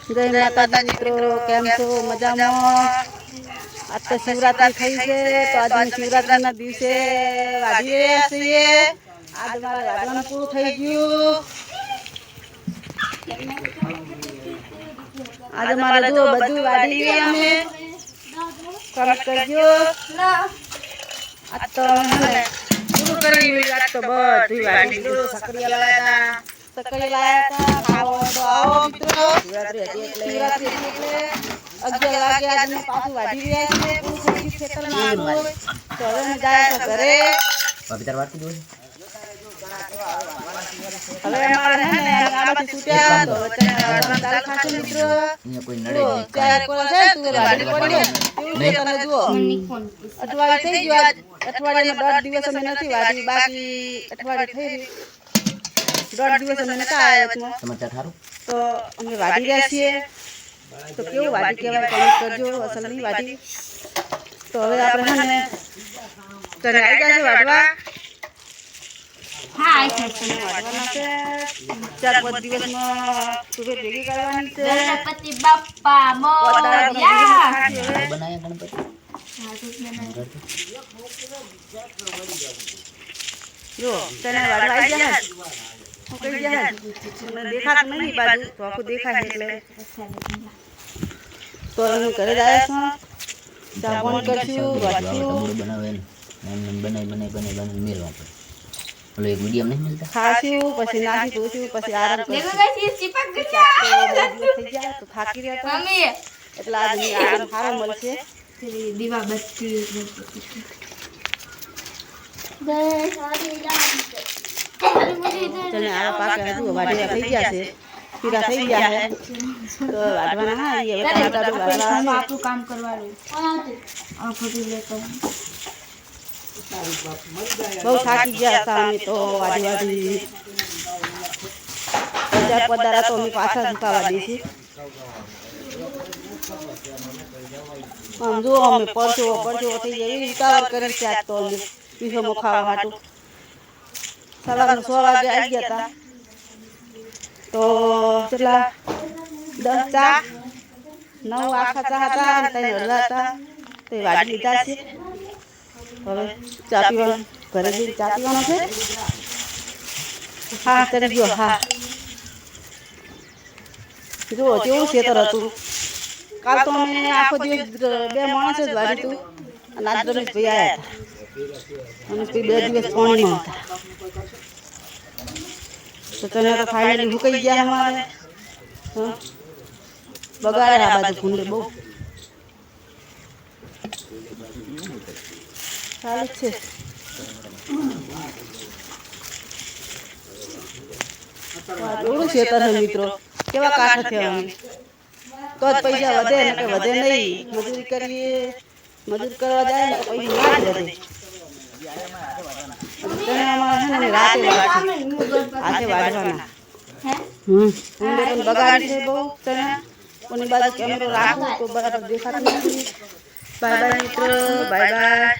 જય માતાજી મિત્રો, કેમ છો? મજામાં? આજ તો શિવરાત્રી થઈ છે, તો આજે શિવરાત્રીના દિવસે વાઢી રહ્યા છીએ. આજ મારે વાઢવાનું પૂરું થઈ ગયું. આજે મારે જો બધું વાઢી ગયા અમે. કમેન્ટ કરજો. આજ તો અમે પૂરું કરી ગયું. આજ તો બધું વાઢી ગયું. સકરિયા લાયા હતા, ખાવો તો આવો મિત્રો. શિવરાત્રી હતી એટલે 11 વાગે આજે પાછું વાઢી રહ્યા છીએ. પૂરું થઈ ગયું ખેતરમાં આપણું. તો હવે અમે જાય તો ઘરે. હવે અમારે હે ને આમાંથી છૂટ્યા તો વચ્ચે વાળવાનું ચાલુ થશે મિત્રો. ચાર કોલ છે તું વાઢી પડ્યો. કેવું છે તમે જુઓ. અઠવાડિયું થઈ ગયું. આજ અઠવાડિયામાં 10 દિવસ અમે નથી વાઢી, બાકી અઠવાડિયું થઈ રહ્યું. 10 દિવસ અમે નતા આવ્યા તો અમે વાઢી રહ્યા છીએ. તો કેવું વાઢી કહેવાય કમેન્ટ કરજો. અસલ નહીં વાઢી. તો હવે આપણે હે ને તને આવી ગયા છે વાઢવા. હા વાઢવાના છે. 4-5 દિવસમાં સુબે ભેગી કરવાની છે. ગણપતિ બાપ્પા મોરયા. જો તને વાઢવા આવી ગયા છે. હું કઈ ગયા છે મને દેખાતું નહીં બાજુ તો આખું દેખાય એટલે તો અમે ઘરે જાય છો. ચા પાણી કરશું, વાંચશું, ખાશું, પછી નાખી ધોશું, પછી આરામ કરશું. થઈ જાય તો થાકી રહ્યા હતા એટલે આજે આરામ સારો મળશે. દીવાબત્તી તને આવા પાકે હજુ વાઢવા થઈ ગયા છે, પીરા થઈ ગયા છે તો વાઢવાના ના હવે ટાટા વાઢવા આપણું કામ કરવાનું. બહુ થાકી ગયા હતા અમે તો વાઢી. બજાર પધારા તો અમે પાછા સુકાવા દઈશું. આમ જો અમે પરસો થઈ જાય એવી ઉતાવળ કરી છે આજ તો અમે પીસોમાં ખાવા હાટું. સવારના 6 વાગે આવી ગયા હતા તો કેટલા 10 ચા 9 આખા ચા હતા અને 3 અડધા હતા તો એ વાઢી લીધા છે. હવે ચા પીવાનું ઘરે જઈને ચા પીવાનો છે. હા કરી ગયો. હા જુઓ કેવું ખેતર હતું. કાલ તો અમે આખો દિવસ 2 માણસ જ વાઢ્યું હતું અને આજ રમેશભાઈ આવ્યા હતા અને 2 દિવસ પાણીમાં હતા. તો તને તો ફાઇનલી હુકાઈ ગયા અમારે. બગાડે આ બાજુ ભૂંડે બહુ ચાલુ છે. કેવું ખેતર છે મિત્રો, કેવા કાઠા થયા અમે તો જ પૈસા વધે ને કે વધે નહીં. મજૂરી કરીએ, મજૂર કરવા જાય ને તો પૈસા ના જ વધે. રાતે વાઢવાના પણ બગાડી છે બહુ. તને કોની બાજુ કેમેરો રાખું તો બરાબર દેખાતું નથી. બાય બાય મિત્રો, બાય બાય.